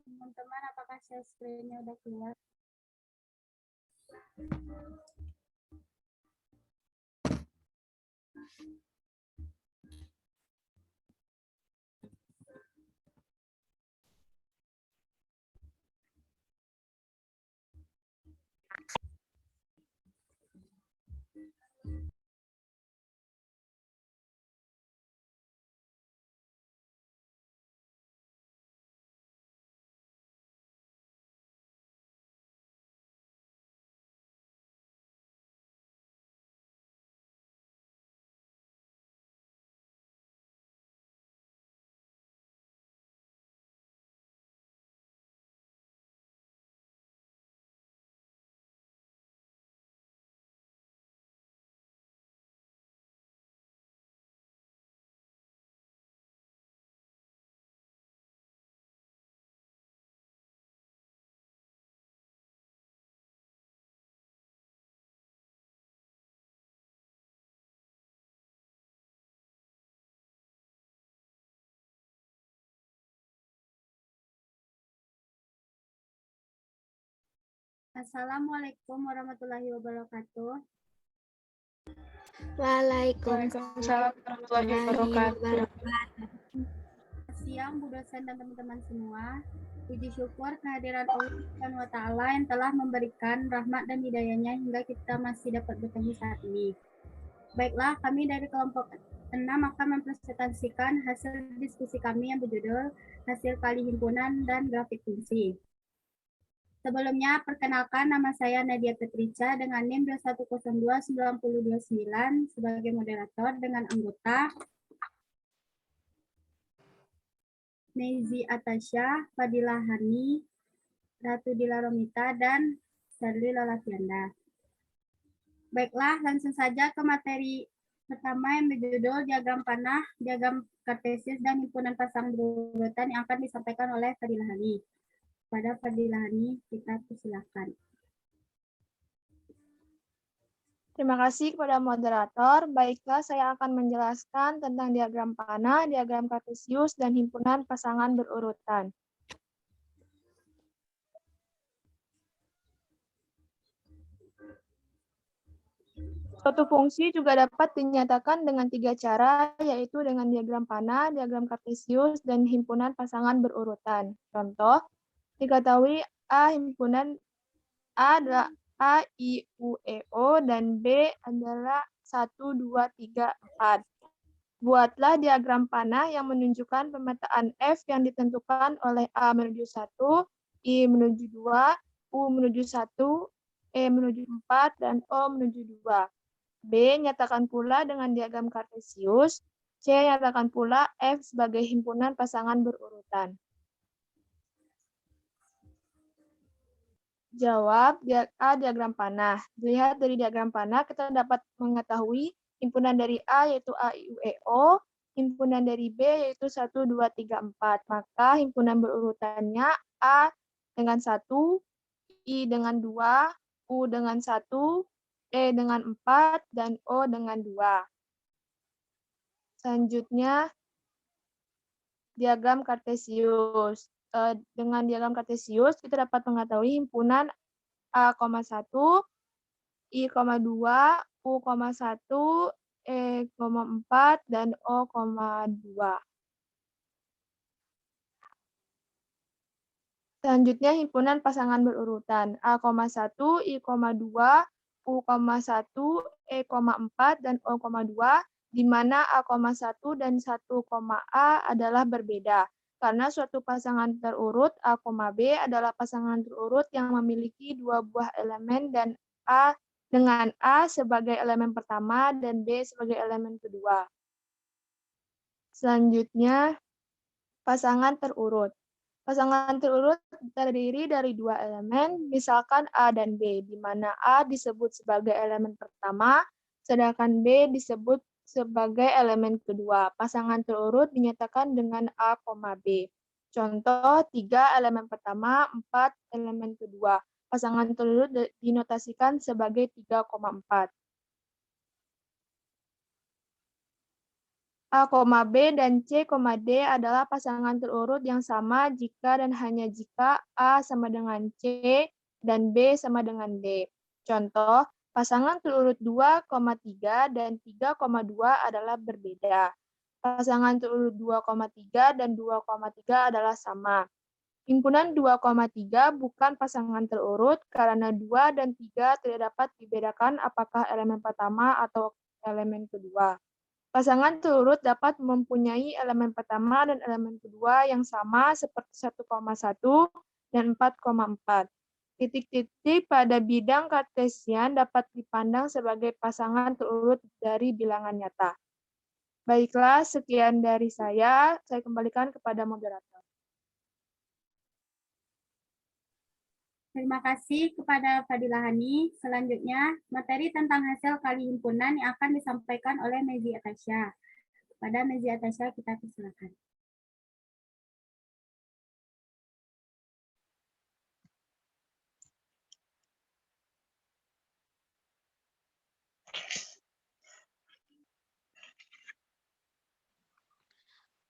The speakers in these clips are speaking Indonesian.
Teman-teman, apakah share screen-nya udah keluar? Assalamualaikum warahmatullahi wabarakatuh. Waalaikumsalam warahmatullahi wabarakatuh. Siang Bu dosen dan teman-teman semua. Puji syukur kehadiran Allah Subhanahu wa Ta'ala yang telah memberikan rahmat dan hidayahnya hingga kita masih dapat bertemu saat ini. Baiklah, kami dari kelompok 6 akan mempresentasikan hasil diskusi kami yang berjudul Hasil Kali Himpunan dan Grafik Fungsi. Sebelumnya, perkenalkan nama saya Nadia Petrica dengan NIM 2102929 sebagai moderator dengan anggota Meizi Atasha, Fadila Hani, Ratu Dila Romita, dan Sarli Lalafianda. Baiklah, langsung saja ke materi pertama yang berjudul diagram panah, diagram kartesius, dan himpunan pasang berurutan yang akan disampaikan oleh Fadila Hani. Pada Fadila Hani, kita persilakan. Terima kasih kepada moderator. Baiklah, saya akan menjelaskan tentang diagram panah, diagram kartesius, dan himpunan pasangan berurutan. Suatu fungsi juga dapat dinyatakan dengan 3 cara, yaitu dengan diagram panah, diagram kartesius, dan himpunan pasangan berurutan. Contoh, diketahui A himpunan A adalah A, I, U, E, O, dan B adalah 1, 2, 3, 4. Buatlah diagram panah yang menunjukkan pemetaan F yang ditentukan oleh A menuju 1, I menuju 2, U menuju 1, E menuju 4, dan O menuju 2. B nyatakan pula dengan diagram kartesius, C nyatakan pula F sebagai himpunan pasangan berurutan. Jawab, A diagram panah. Dilihat dari diagram panah, kita dapat mengetahui himpunan dari A yaitu A, I, U, E, O, himpunan dari B yaitu 1, 2, 3, 4. Maka himpunan berurutannya A dengan 1, I dengan 2, U dengan 1, E dengan 4, dan O dengan 2. Selanjutnya, diagram kartesius. Dengan diagram kartesius, kita dapat mengetahui himpunan A,1, I,2, U,1, E,4, dan O,2. Selanjutnya, himpunan pasangan berurutan A,1, I,2, U,1, E,4, dan O,2, di mana A,1 dan 1,A adalah berbeda. Karena suatu pasangan terurut A, B adalah pasangan terurut yang memiliki dua buah elemen dan A dengan A sebagai elemen pertama dan B sebagai elemen kedua. Selanjutnya, pasangan terurut. Pasangan terurut terdiri dari dua elemen, misalkan A dan B, di mana A disebut sebagai elemen pertama, sedangkan B disebut sebagai elemen kedua. Pasangan terurut dinyatakan dengan A, B. Contoh, 3 elemen pertama, 4 elemen kedua. Pasangan terurut dinotasikan sebagai 3,4. A, B, dan C, D adalah pasangan terurut yang sama jika dan hanya jika A sama dengan C dan B sama dengan D. Contoh, pasangan terurut 2,3 dan 3,2 adalah berbeda. Pasangan terurut 2,3 dan 2,3 adalah sama. Himpunan 2,3 bukan pasangan terurut karena 2 dan 3 tidak dapat dibedakan apakah elemen pertama atau elemen kedua. Pasangan terurut dapat mempunyai elemen pertama dan elemen kedua yang sama seperti 1,1 dan 4,4. Titik-titik pada bidang kartesian dapat dipandang sebagai pasangan terurut dari bilangan nyata. Baiklah, sekian dari saya kembalikan kepada moderator. Terima kasih kepada Fadila Hani. Selanjutnya, materi tentang hasil kali himpunan yang akan disampaikan oleh Mezi Atasya. Kepada Mezi Atasya, kita persilakan.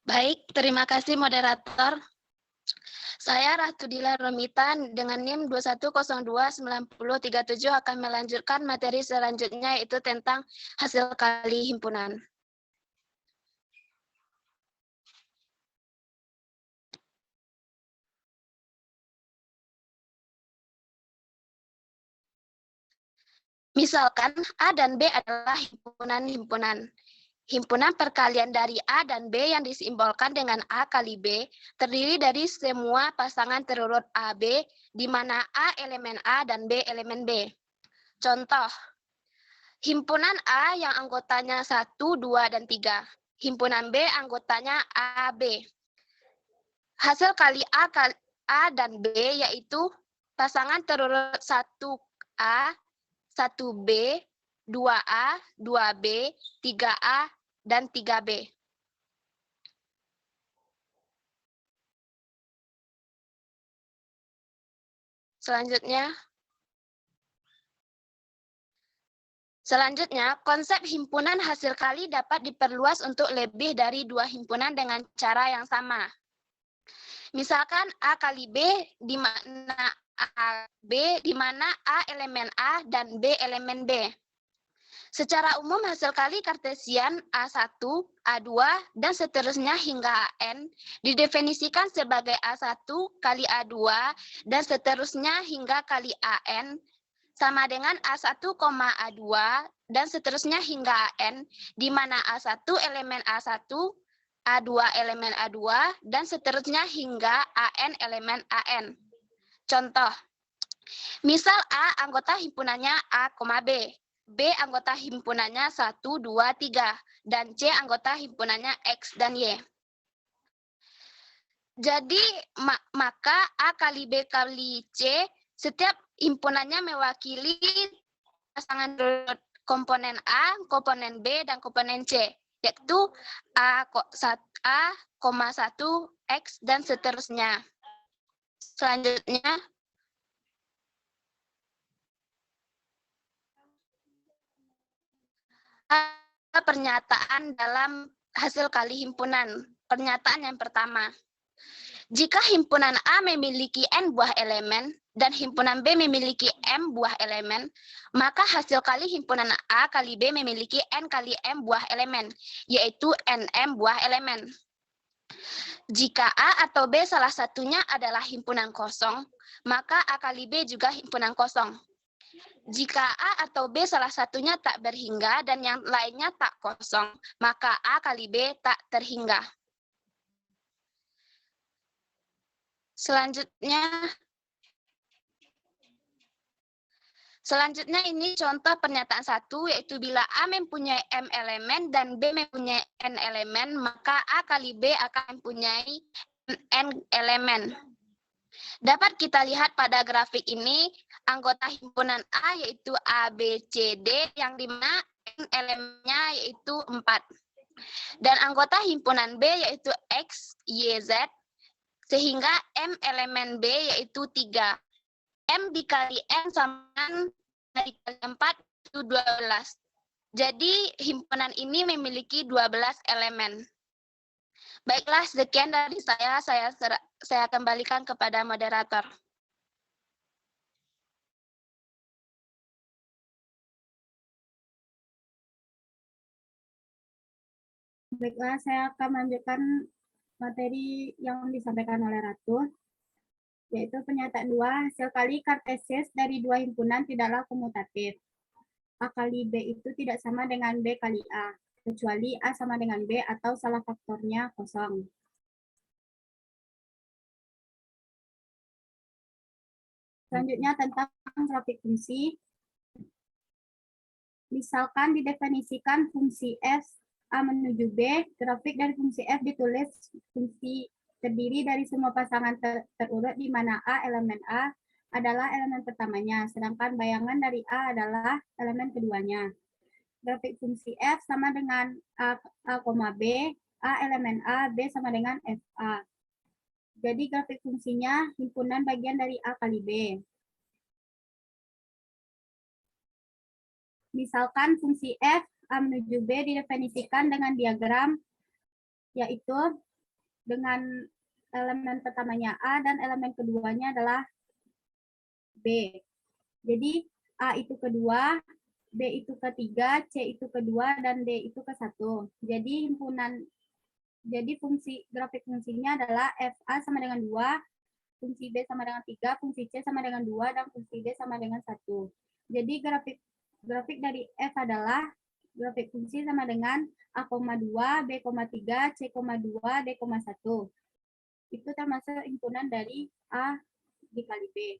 Baik, terima kasih moderator. Saya Ratu Dila Romita dengan NIM 21029037 akan melanjutkan materi selanjutnya yaitu tentang hasil kali himpunan. Misalkan A dan B adalah himpunan-himpunan. Himpunan perkalian dari A dan B yang disimbolkan dengan A kali B terdiri dari semua pasangan terurut AB, di mana A elemen A dan B elemen B. Contoh, himpunan A yang anggotanya 1, 2, dan 3. Himpunan B anggotanya AB. Hasil kali A dan B yaitu pasangan terurut 1A, 1B, 2A, 2B, 3A, dan 3B. Selanjutnya, konsep himpunan hasil kali dapat diperluas untuk lebih dari dua himpunan dengan cara yang sama. Misalkan A kali B, di mana A elemen A dan B elemen B. Secara umum hasil kali kartesian A1, A2, dan seterusnya hingga AN didefinisikan sebagai A1 kali A2 dan seterusnya hingga kali AN sama dengan A1, A2 dan seterusnya hingga AN, di mana A1 elemen A1, A2 elemen A2, dan seterusnya hingga AN elemen AN. Contoh, misal A anggota himpunannya A, B. B anggota himpunannya 1, 2, 3, dan C anggota himpunannya X dan Y. Jadi, maka A kali B kali C, setiap himpunannya mewakili pasangan komponen A, komponen B, dan komponen C, yaitu A, 1, X, dan seterusnya. Selanjutnya, pernyataan dalam hasil kali himpunan. Pernyataan yang pertama. Jika himpunan A memiliki N buah elemen dan himpunan B memiliki M buah elemen, maka hasil kali himpunan A kali B memiliki N kali M buah elemen, yaitu NM buah elemen. Jika A atau B salah satunya adalah himpunan kosong, maka A kali B juga himpunan kosong. Jika A atau B salah satunya tak berhingga dan yang lainnya tak kosong, maka A kali B tak terhingga. Selanjutnya ini contoh pernyataan 1, yaitu bila A mempunyai M elemen dan B mempunyai N elemen, maka A kali B akan mempunyai N elemen. Dapat kita lihat pada grafik ini, anggota himpunan A yaitu A, B, C, D, yang dimana N elemennya yaitu 4. Dan anggota himpunan B yaitu X, Y, Z, sehingga M elemen B yaitu 3. M dikali N sama dikali 4 itu 12. Jadi himpunan ini memiliki 12 elemen. Baiklah, sekian dari saya kembalikan kepada moderator. Baiklah, saya akan melanjutkan materi yang disampaikan oleh Ratu, yaitu pernyataan 2, hasil kali kartesius dari dua himpunan tidaklah komutatif. A kali B itu tidak sama dengan B kali A, kecuali A sama dengan B atau salah faktornya kosong. Selanjutnya tentang grafik fungsi. Misalkan didefinisikan fungsi f A menuju B, grafik dari fungsi f ditulis fungsi terdiri dari semua pasangan terurut di mana A elemen A adalah elemen pertamanya, sedangkan bayangan dari A adalah elemen keduanya. Grafik fungsi f sama dengan A, B, A elemen A, B sama dengan FA. Jadi grafik fungsinya himpunan bagian dari A kali B. Misalkan fungsi f A menuju B didefinisikan dengan diagram, yaitu dengan elemen pertamanya A dan elemen keduanya adalah B. Jadi A itu kedua, B itu ketiga, C itu kedua, dan D itu ke satu. Jadi grafik fungsinya adalah FA sama dengan 2, fungsi B sama dengan 3, fungsi C sama dengan 2, dan fungsi D sama dengan 1. Jadi grafik dari F adalah grafik fungsi sama dengan A,2, B,3, C,2, D,1. Itu termasuk himpunan dari A dikali B.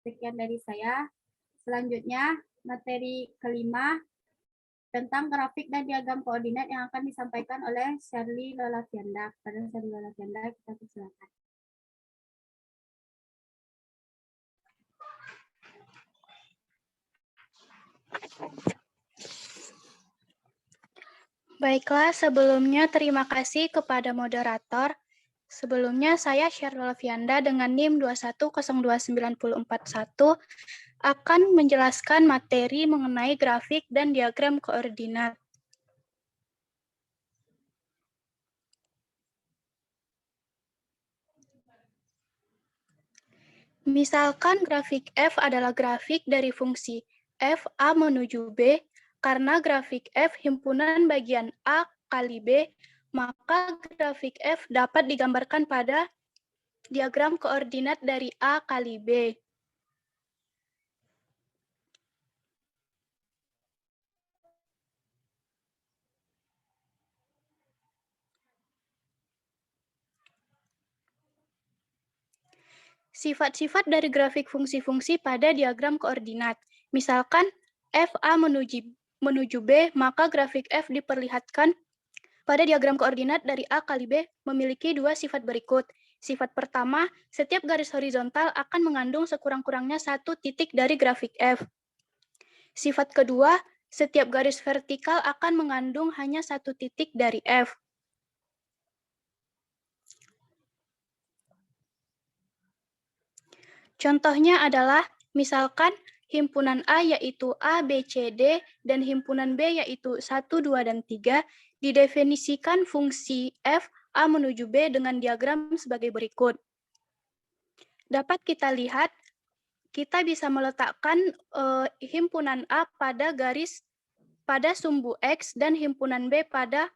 Sekian dari saya. Selanjutnya, materi kelima tentang grafik dan diagram koordinat yang akan disampaikan oleh Shirley Lolavianda. Pada Shirley Lolavianda, kita persilakan. Baiklah, sebelumnya terima kasih kepada moderator. Sebelumnya saya Shirley Lolavianda dengan NIM 2102941 akan menjelaskan materi mengenai grafik dan diagram koordinat. Misalkan grafik F adalah grafik dari fungsi f A menuju B, karena grafik F himpunan bagian A kali B, maka grafik F dapat digambarkan pada diagram koordinat dari A kali B. Sifat-sifat dari grafik fungsi-fungsi pada diagram koordinat. Misalkan FA menuju B, maka grafik F diperlihatkan pada diagram koordinat dari A kali B memiliki dua sifat berikut. Sifat pertama, setiap garis horizontal akan mengandung sekurang-kurangnya satu titik dari grafik F. Sifat kedua, setiap garis vertikal akan mengandung hanya satu titik dari F. Contohnya adalah, misalkan himpunan A yaitu A, B, C, D, dan himpunan B yaitu 1, 2, dan 3, didefinisikan fungsi F A menuju B dengan diagram sebagai berikut. Dapat kita lihat, kita bisa meletakkan himpunan A pada sumbu X dan himpunan B pada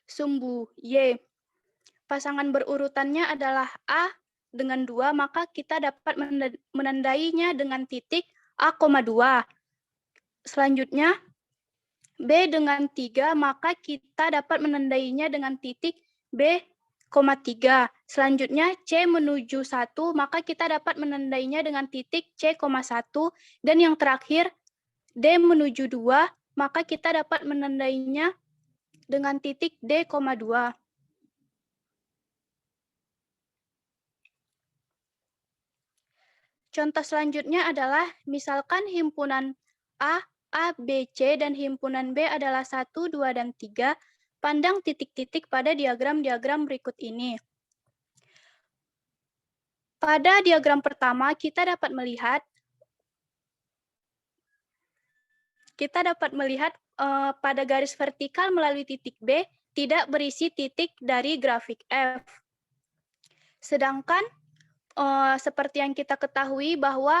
sumbu Y. Pasangan berurutannya adalah A dengan 2, maka kita dapat menandainya dengan titik A, 2. Selanjutnya, B dengan 3, maka kita dapat menandainya dengan titik B, 3. Selanjutnya, C menuju 1, maka kita dapat menandainya dengan titik C, 1. Dan yang terakhir, D menuju 2, maka kita dapat menandainya dengan titik D, 2. Contoh selanjutnya adalah misalkan himpunan A, B, C, dan himpunan B adalah 1, 2, dan 3. Pandang titik-titik pada diagram-diagram berikut ini. Pada diagram pertama, kita dapat melihat pada garis vertikal melalui titik B tidak berisi titik dari grafik F. Sedangkan seperti yang kita ketahui bahwa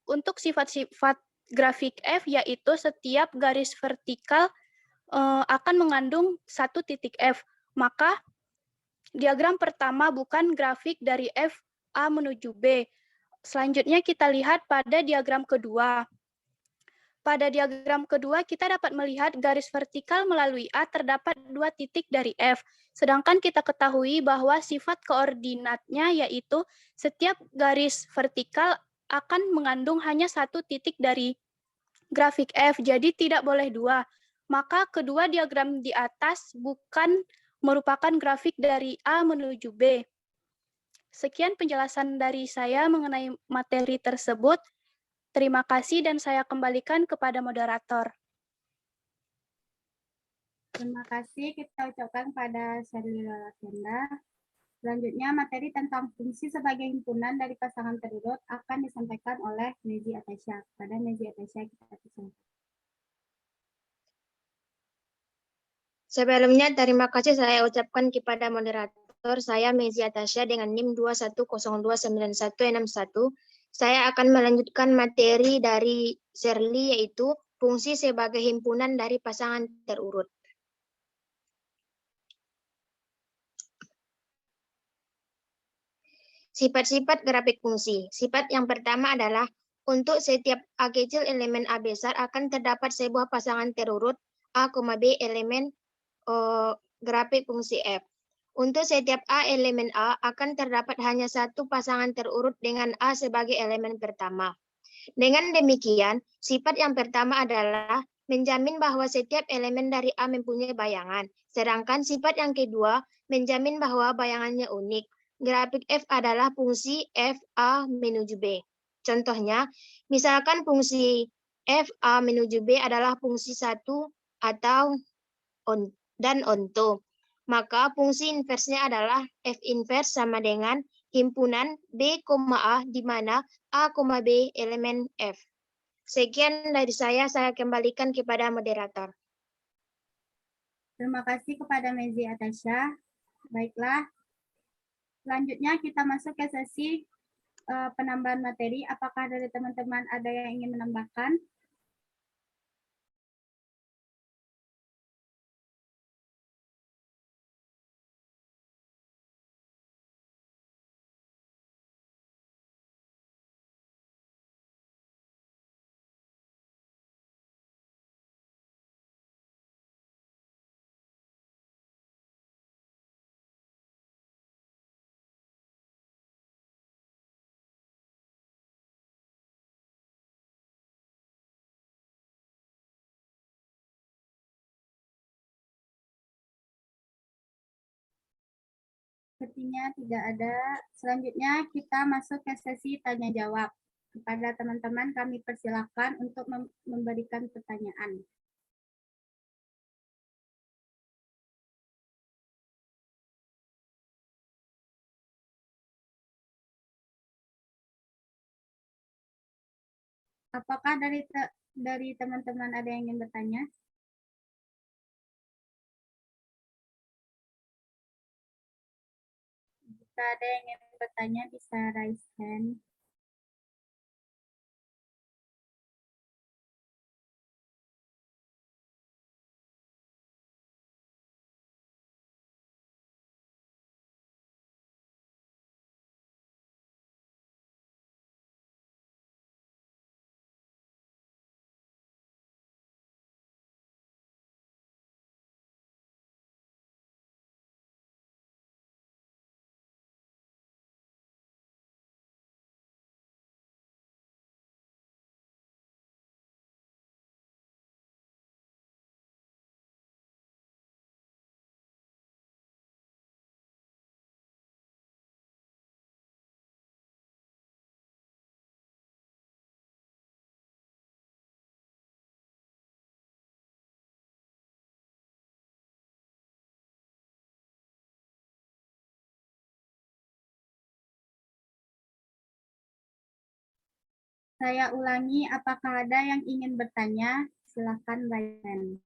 untuk sifat-sifat grafik F yaitu setiap garis vertikal akan mengandung satu titik F. Maka diagram pertama bukan grafik dari F A menuju B. Selanjutnya kita lihat pada diagram kedua. Pada diagram kedua, kita dapat melihat garis vertikal melalui A terdapat 2 titik dari F. Sedangkan kita ketahui bahwa sifat koordinatnya yaitu setiap garis vertikal akan mengandung hanya 1 titik dari grafik F, jadi tidak boleh 2. Maka kedua diagram di atas bukan merupakan grafik dari A menuju B. Sekian penjelasan dari saya mengenai materi tersebut. Terima kasih dan saya kembalikan kepada moderator. Terima kasih kita ucapkan pada Sherly Lalakenda. Selanjutnya materi tentang fungsi sebagai himpunan dari pasangan terurut akan disampaikan oleh Mezi Atasya. Pada Mezi Atasya kita persilakan. Sebelumnya terima kasih saya ucapkan kepada moderator saya Mezi Atasya dengan NIM 21029161. Saya akan melanjutkan materi dari Sherly yaitu fungsi sebagai himpunan dari pasangan terurut. Sifat-sifat grafik fungsi. Sifat yang pertama adalah untuk setiap A kecil elemen A besar akan terdapat sebuah pasangan terurut A, B elemen grafik fungsi F. Untuk setiap A elemen A akan terdapat hanya satu pasangan terurut dengan A sebagai elemen pertama. Dengan demikian, sifat yang pertama adalah menjamin bahwa setiap elemen dari A mempunyai bayangan. Sedangkan sifat yang kedua menjamin bahwa bayangannya unik. Grafik F adalah fungsi F A menuju B. Contohnya, misalkan fungsi F A menuju B adalah fungsi 1 atau dan onto. Maka fungsi inversnya adalah F inverse sama dengan himpunan B, A di mana A, B elemen F. Sekian dari saya kembalikan kepada moderator. Terima kasih kepada Mezi Atasya. Baiklah, selanjutnya kita masuk ke sesi penambahan materi. Apakah dari teman-teman ada yang ingin menambahkan? Sepertinya tidak ada. Selanjutnya kita masuk ke sesi tanya jawab. Kepada teman-teman kami persilakan untuk memberikan pertanyaan. Apakah dari teman-teman ada yang ingin bertanya? Jika ada yang ingin bertanya, bisa raise hand. Saya ulangi, apakah ada yang ingin bertanya? Silakan raise hand.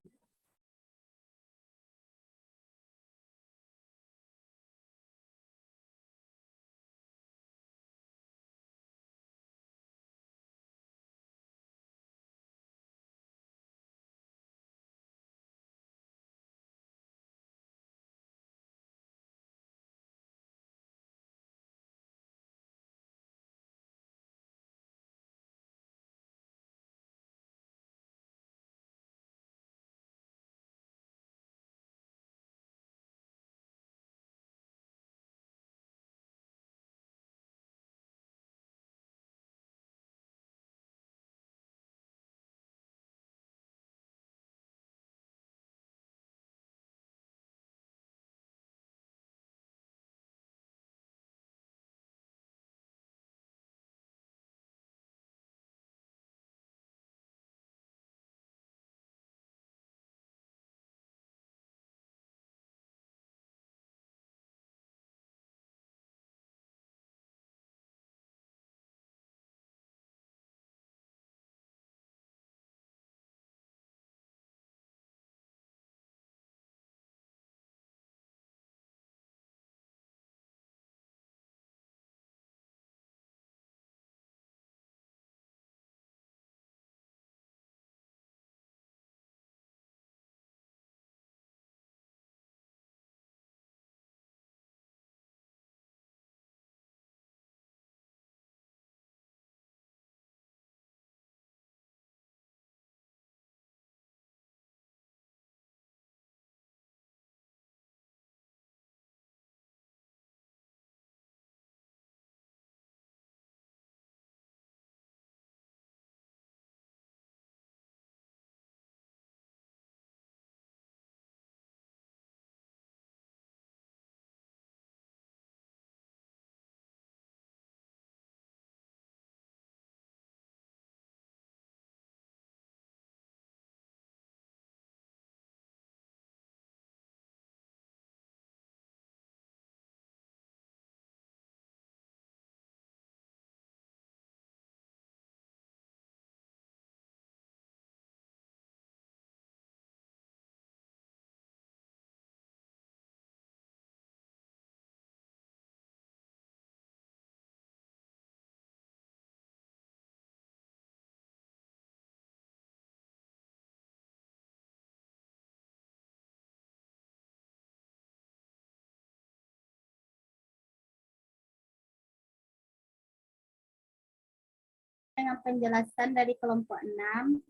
Dengan penjelasan dari kelompok 6.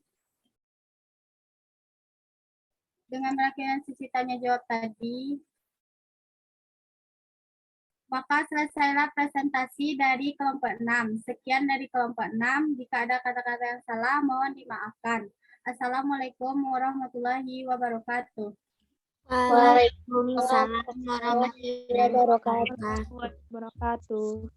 Dengan rangkaian sesi tanya jawab tadi, maka selesailah presentasi dari kelompok 6. Sekian dari kelompok 6. Jika ada kata-kata yang salah, mohon dimaafkan. Assalamualaikum warahmatullahi wabarakatuh. Waalaikumsalam warahmatullahi wabarakatuh. Wabarakatuh.